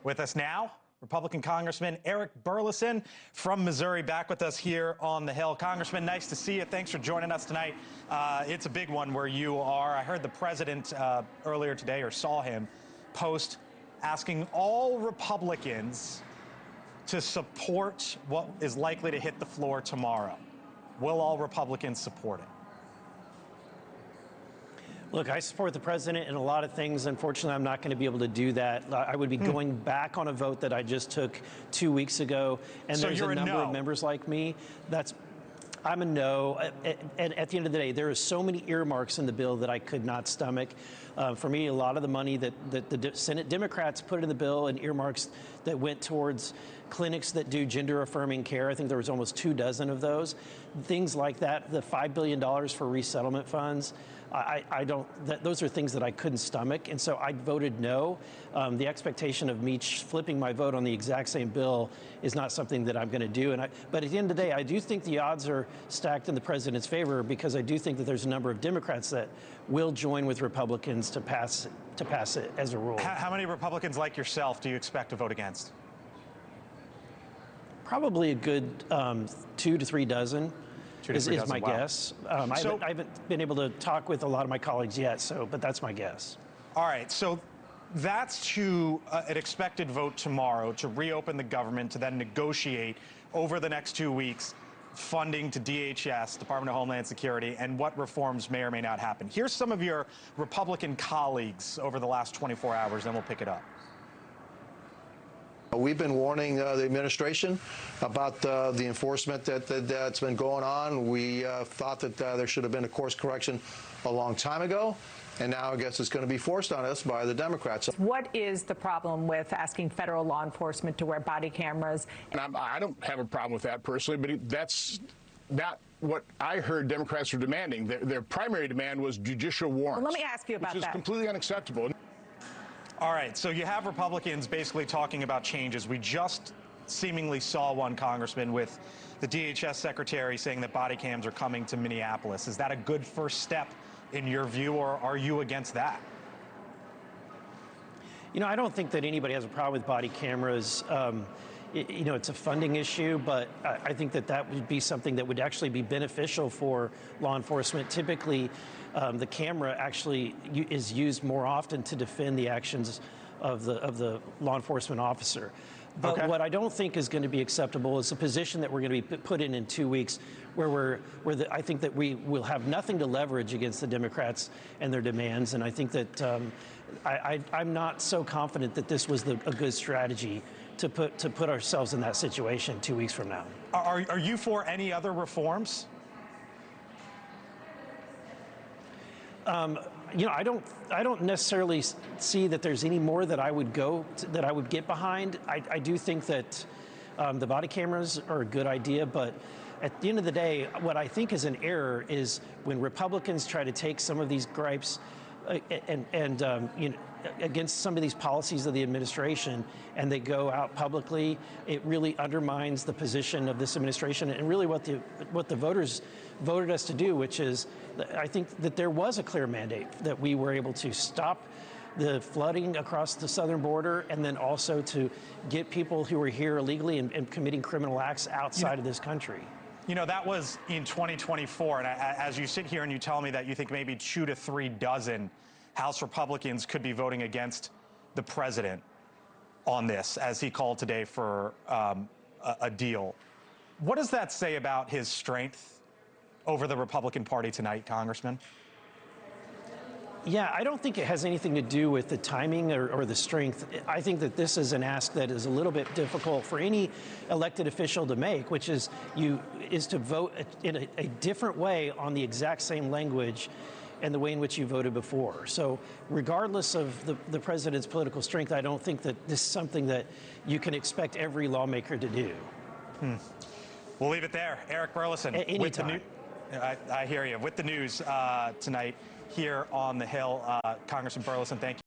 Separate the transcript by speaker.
Speaker 1: With us now, Republican Congressman Eric Burlison from Missouri, back with us here on the Hill. Congressman, nice to see you. Thanks for joining us tonight. It's a big one where you are. I heard the president earlier today, or saw him post asking all Republicans to support what is likely to hit the floor tomorrow. Will all Republicans support it?
Speaker 2: Look, I support the president in a lot of things. Unfortunately, I'm not going to be able to do that. I would be going back on a vote that I just took 2 weeks ago. And so there's a number of members like me. I'm a no. And at the end of the day, there are so many earmarks in the bill that I could not stomach. For me, a lot of the money that the Senate Democrats put in the bill and earmarks that went towards clinics that do gender-affirming care. I think there was almost 24 of those. Things like that, the $5 billion for resettlement funds. Those are things that I couldn't stomach, and so I voted no. The expectation of me flipping my vote on the exact same bill is not something that I'm going to do. But at the end of the day, I do think the odds are stacked in the president's favor, because I do think that there's a number of Democrats that will join with Republicans to pass it as a rule.
Speaker 1: How many Republicans like yourself do you expect to vote against?
Speaker 2: Probably a good 2 to 3 dozen. Is my guess. I haven't been able to talk with a lot of my colleagues yet, but that's my guess.
Speaker 1: All right, so that's to an expected vote tomorrow to reopen the government, to then negotiate over the next 2 weeks funding to DHS, Department of Homeland Security, and what reforms may or may not happen. Here's some of your Republican colleagues over the last 24 hours, then we'll pick it up.
Speaker 3: We've been warning the administration about the enforcement that's been going on. We thought that there should have been a course correction a long time ago, and now I guess it's going to be forced on us by the Democrats.
Speaker 4: What is the problem with asking federal law enforcement to wear body cameras?
Speaker 5: And I don't have a problem with that personally, but that's not what I heard Democrats were demanding. Their primary demand was judicial warrants.
Speaker 4: Well, let me ask you about that.
Speaker 5: Which is completely unacceptable.
Speaker 1: All right, so you have Republicans basically talking about changes. We just seemingly saw one, Congressman, with the DHS secretary saying that body cams are coming to Minneapolis. Is that a good first step in your view, or are you against that?
Speaker 2: You know, I don't think that anybody has a problem with body cameras. You know, it's a funding issue, but I think that would be something that would actually be beneficial for law enforcement. Typically, the camera actually is used more often to defend the actions of the law enforcement officer. But what I don't think is going to be acceptable is a position that we're going to be put in 2 weeks, where I think that we will have nothing to leverage against the Democrats and their demands. And I think that I'm not so confident that this was a good strategy to put ourselves in that situation 2 weeks from now.
Speaker 1: Are you for any other reforms?
Speaker 2: You know, I don't necessarily see that there's any more that I would get behind. I do think that the body cameras are a good idea, but at the end of the day, what I think is an error is when Republicans try to take some of these gripes and you know, against some of these policies of the administration, and they go out publicly. It really undermines the position of this administration and really what the voters voted us to do, which is, I think that there was a clear mandate that we were able to stop the flooding across the southern border, and then also to get people who were here illegally and committing criminal acts outside of this country.
Speaker 1: You know, that was in 2024, and as you sit here and you tell me that you think maybe 2 to 3 dozen House Republicans could be voting against the president on this, as he called today for a deal. What does that say about his strength over the Republican Party tonight, Congressman?
Speaker 2: Yeah, I don't think it has anything to do with the timing or the strength. I think that this is an ask that is a little bit difficult for any elected official to make, which is to vote in a different way on the exact same language and the way in which you voted before. So regardless of the president's political strength, I don't think that this is something that you can expect every lawmaker to do.
Speaker 1: We'll leave it there. Eric Burlison.
Speaker 2: Anytime.
Speaker 1: I hear you. With the news tonight here on the Hill, Congressman Burlison, thank you.